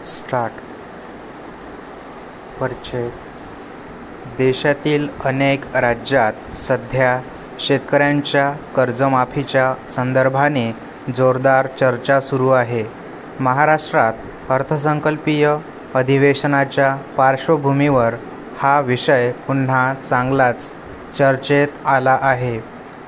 Start. परिच्छेद. देशातील अनेक राज्यात सध्या शेतकऱ्यांच्या कर्जमाफीच्या संदर्भाने जोरदार चर्चा सुरू आहे. महाराष्ट्रात अर्थसंकल्पीय अधिवेशनाच्या पार्श्वभूमीवर हा विषय पुन्हा चांगलाच चर्चेत आला आहे.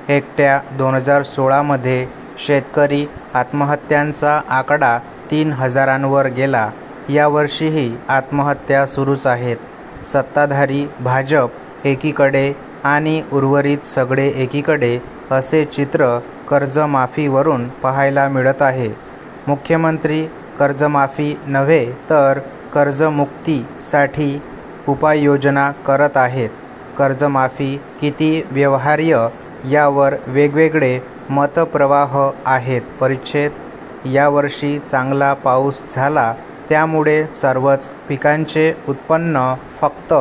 एकट्या 2016मध्ये शेतकरी आत्महत्यांचा आकडा 3000वर गेला. यावर्षीही आत्महत्या सुरूच आहेत. सत्ताधारी भाजप एकीकडे आणि उर्वरित सगळे एकीकडे असे चित्र कर्जमाफीवरून पाहायला मिळत आहे. मुख्यमंत्री कर्जमाफी नव्हे तर कर्जमुक्तीसाठी उपाययोजना करत आहेत. कर्जमाफी किती व्यवहार्य यावर वेगवेगळे मतप्रवाह आहेत. परिच्छेद. यावर्षी चांगला पाऊस झाला, त्यामुळे सर्वच पिकांचे उत्पन्न फक्त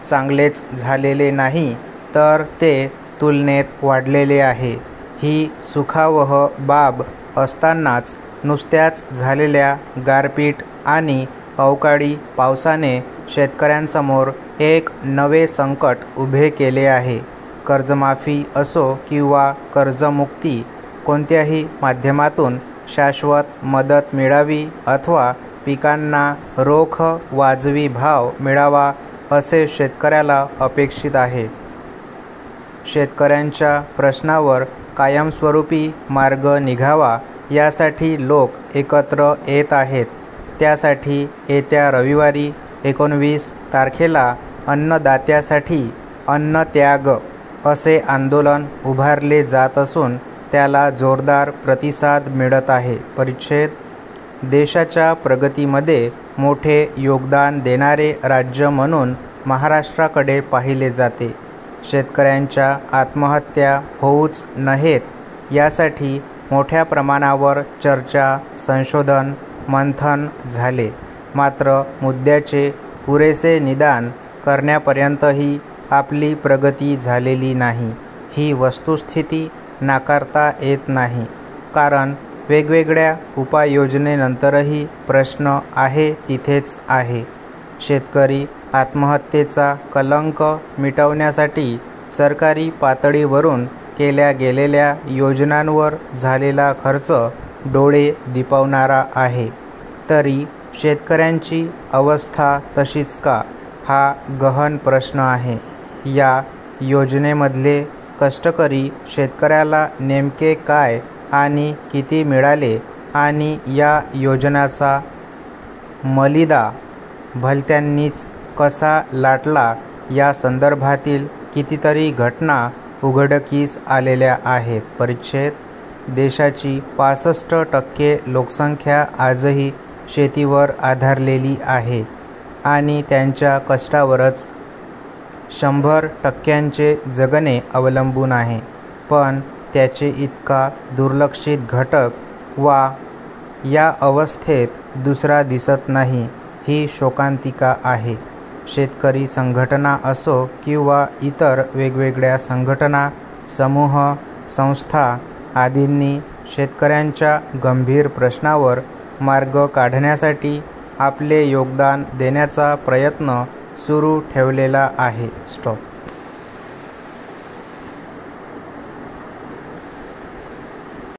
चांगलेच झालेले नाही तर ते तुलनेत वाढलेले आहे. ही सुखावह बाब असतानाच नुकत्याच झालेल्या गारपीट आणि अवकाळी पावसाने शेतकऱ्यांसमोर एक नवे संकट उभे केले आहे. कर्जमाफी असो किंवा कर्जमुक्ती, कोणत्याही माध्यमातून शाश्वत मदत मिळावी अथवा पिकांना रोख वाजवी भाव मिळावा असे शेतकऱ्याला अपेक्षित आहे. शेतकऱ्यांच्या प्रश्नावर कायमस्वरूपी मार्ग निघावा यासाठी लोक एकत्र येत आहेत. त्यासाठी येत्या रविवारी 19 तारखेला अन्नदात्यासाठी अन्नत्याग असे आंदोलन उभारले जात असून त्याला जोरदार प्रतिसाद मिळत आहे. परिच्छेद. देशाच्या प्रगतीमध्ये मोठे योगदान देणारे राज्य म्हणून महाराष्ट्राकडे पाहिले जाते. शेतकऱ्यांच्या आत्महत्या होऊच नयेत यासाठी मोठ्या प्रमाणावर चर्चा, संशोधन, मंथन झाले. मात्र मुद्द्याचे पुरेसे निदान करण्यापर्यंतही आपली प्रगती झालेली नाही. ही वस्तुस्थिती नाकारता येत नाही, कारण वेगवेगळ्या उपाययोजनेनंतरही प्रश्न आहे तिथेच आहे. शेतकरी आत्महत्येचा कलंक मिटवण्यासाठी सरकारी पातळीवरून केल्या गेलेल्या योजनांवर झालेला खर्च डोळे दिपवणारा आहे. तरी शेतकऱ्यांची अवस्था तशीच का, हा गहन प्रश्न आहे. या योजनेमधले कष्टकरी शेतकऱ्याला नेमके काय आणि किती मिळाले आणि या योजनाचा मलिदा भलत्यांनीच कसा लाटला या संदर्भातील कितीतरी घटना उघडकीस आलेल्या आहेत. परिच्छेद. देशाची 65% लोकसंख्या आजही शेतीवर आधारलेली आहे आणि त्यांच्या कष्टावरच 100% जगणे अवलंबून आहे. पण त्याचे इतका दुर्लक्षित घटक वा या अवस्थेत दुसरा दिसत नाही, ही शोकांतिका आहे. शेतकरी संघटना असो किंवा इतर वेगवेगळ्या संघटना, समूह, संस्था आदींनी शेतकऱ्यांच्या गंभीर प्रश्नावर मार्ग काढण्यासाठी आपले योगदान देण्याचा प्रयत्न सुरू ठेवलेला आहे. स्टॉप.